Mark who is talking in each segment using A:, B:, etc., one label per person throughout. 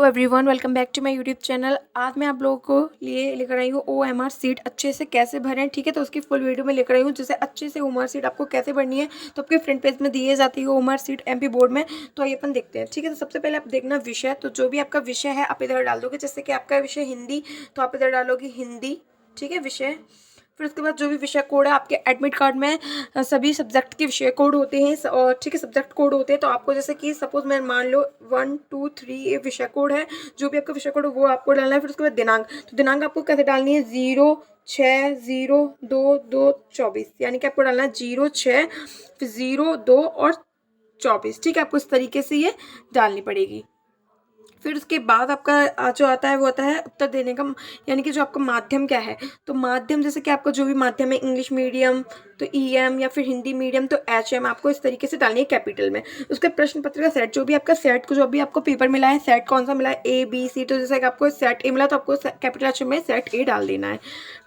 A: Hello everyone, welcome back to my YouTube channel. आज मैं आप लोगों को लिए लेकर आई हूँ OMR सीट अच्छे से कैसे भरें। ठीक है, तो उसकी फुल वीडियो में लेकर आई हूँ, जैसे अच्छे से OMR सीट आपको कैसे भरनी है। तो आपके फ्रंट पेज में दिए जाती है OMR सीट MP बोर्ड में। तो आइए अपन देखते हैं। ठीक है, तो सबसे पहले आप देखना विषय, तो जो भी आपका विषय है आप इधर डाल दोगे। जैसे कि आपका विषय हिंदी, तो आप इधर डालोगे हिंदी। ठीक है, विषय। फिर उसके बाद जो भी विषय कोड है आपके एडमिट कार्ड में सभी सब्जेक्ट के विषय कोड होते हैं और ठीक है सब्जेक्ट कोड होते हैं। तो आपको जैसे कि सपोज मैं मान लो 1 2 3 ये विषय कोड है, जो भी आपका विषय कोड है वो आपको डालना है। फिर उसके बाद दिनांक, तो दिनांक आपको कैसे डालनी है 06/02/24, यानी कि आपको डालना है 06 फिर 02 और 24। ठीक है, आपको इस तरीके से ये डालनी पड़ेगी। फिर उसके बाद आपका जो आता है वो आता है उत्तर देने का, यानी कि जो आपका माध्यम क्या है। तो माध्यम जैसे कि आपका जो भी माध्यम है, इंग्लिश मीडियम तो EM, या फिर हिंदी मीडियम तो HM, आपको इस तरीके से डालनी है कैपिटल में। उसके प्रश्न पत्र का सेट, जो भी आपका सेट को जो भी आपको पेपर मिला है, सेट कौन सा मिला है ABC, तो जैसे कि आपको सेट A मिला तो आपको कैपिटल अक्षर में सेट A डाल देना है।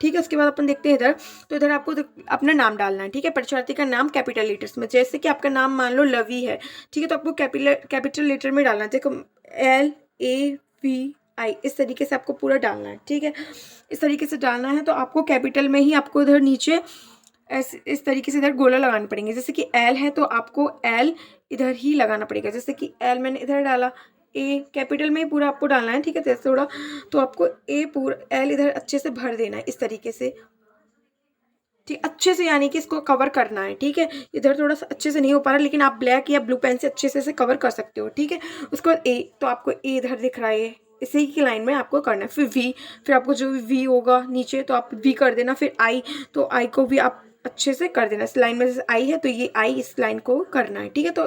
A: ठीक है, उसके बाद अपन देखते हैं इधर। तो इधर आपको अपना नाम डालना है। ठीक है, परीक्षार्थी का नाम कैपिटल लेटर्स में, जैसे कि आपका नाम मान लो लवी है। ठीक है, तो आपको कैपिटल लेटर में डालना है। देखो LAVI, इस तरीके से आपको पूरा डालना है। ठीक है, इस तरीके से डालना है। तो आपको कैपिटल में ही आपको इधर नीचे इस तरीके से इधर गोला लगाने पड़ेंगे। जैसे कि L है तो आपको L इधर ही लगाना पड़ेगा। जैसे कि L मैंने इधर डाला, A कैपिटल में ही पूरा आपको डालना है। ठीक है, जैसे थोड़ा तो आपको A पूरा L इधर अच्छे से भर देना है इस तरीके से। ठीक, अच्छे से, यानी कि इसको कवर करना है। ठीक है, इधर थोड़ा सा अच्छे से नहीं हो पा रहा, लेकिन आप ब्लैक या ब्लू पेन से अच्छे से इसे कवर कर सकते हो। ठीक है, उसके बाद A, तो आपको A इधर दिख रहा है, इसी की लाइन में आपको करना है। फिर V, फिर आपको जो भी V होगा नीचे तो आप V कर देना। फिर I, तो I को भी आप अच्छे से कर देना। इस लाइन में जैसे I है तो ये I इस लाइन को करना है। ठीक है, तो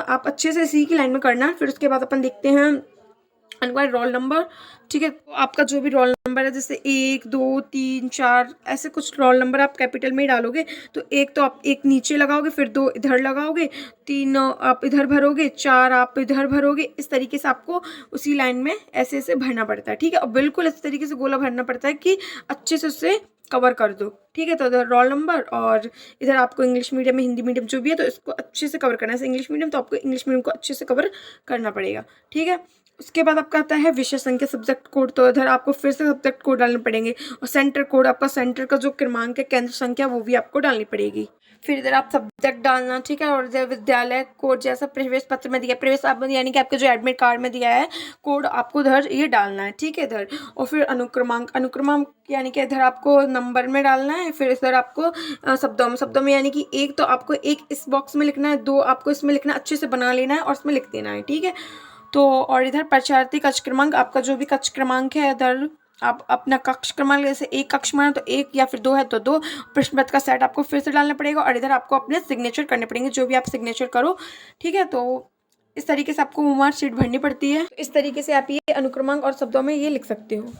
A: आप अच्छे से इसी की लाइन में करना है। फिर उसके बाद अपन देखते हैं अनवाइड रोल नंबर। ठीक है, तो आपका जो भी रोल नंबर है, जैसे 1 2 3 4 ऐसे कुछ रोल नंबर आप कैपिटल में ही डालोगे। तो एक तो आप एक नीचे लगाओगे, फिर 2 इधर लगाओगे, 3 आप इधर भरोगे, 4 आप इधर भरोगे। इस तरीके से आपको उसी लाइन में ऐसे ऐसे भरना पड़ता है। ठीक है, और बिल्कुल इस तरीके से गोला भरना पड़ता है कि अच्छे से उससे कवर कर दो। ठीक है, तो इधर रोल नंबर और इधर आपको इंग्लिश मीडियम में हिंदी मीडियम जो भी है तो इसको अच्छे से कवर करना है। इंग्लिश मीडियम तो आपको इंग्लिश मीडियम को अच्छे से कवर करना पड़ेगा। ठीक है, उसके बाद आपका आता है विषय संख्या सब्जेक्ट कोड, तो इधर आपको फिर से सब्जेक्ट कोड डालने पड़ेंगे। और सेंटर कोड, आपका सेंटर का जो क्रमांक है, केंद्र संख्या, वो भी आपको डालनी पड़ेगी। फिर इधर आप सब्जेक्ट डालना। ठीक है, और इधर विद्यालय कोड जैसा प्रवेश पत्र में दिया, प्रवेश आप यानी कि आपके जो एडमिट कार्ड में दिया है कोड, आपको इधर ये डालना है। ठीक है, इधर और फिर अनुक्रमांक, अनुक्रमांक यानी कि इधर आपको नंबर में डालना है। फिर इधर आपको शब्दों में यानी कि एक तो आपको एक इस बॉक्स में लिखना है, 2 आपको इसमें लिखना, अच्छे से बना लेना है और इसमें लिख देना है। ठीक है, तो और इधर परीक्षार्थी कक्ष क्रमांक, आपका जो भी कक्ष क्रमांक है इधर आप अपना कक्ष क्रमांक, जैसे एक कक्ष में है तो 1 या फिर 2 है तो 2। प्रश्न पत्र का सेट आपको फिर से डालना पड़ेगा और इधर आपको अपने सिग्नेचर करने पड़ेंगे, जो भी आप सिग्नेचर करो। ठीक है, तो इस तरीके से आपको OMR शीट भरनी पड़ती है। इस तरीके से आप ये अनुक्रमांक और शब्दों में ये लिख सकते हो।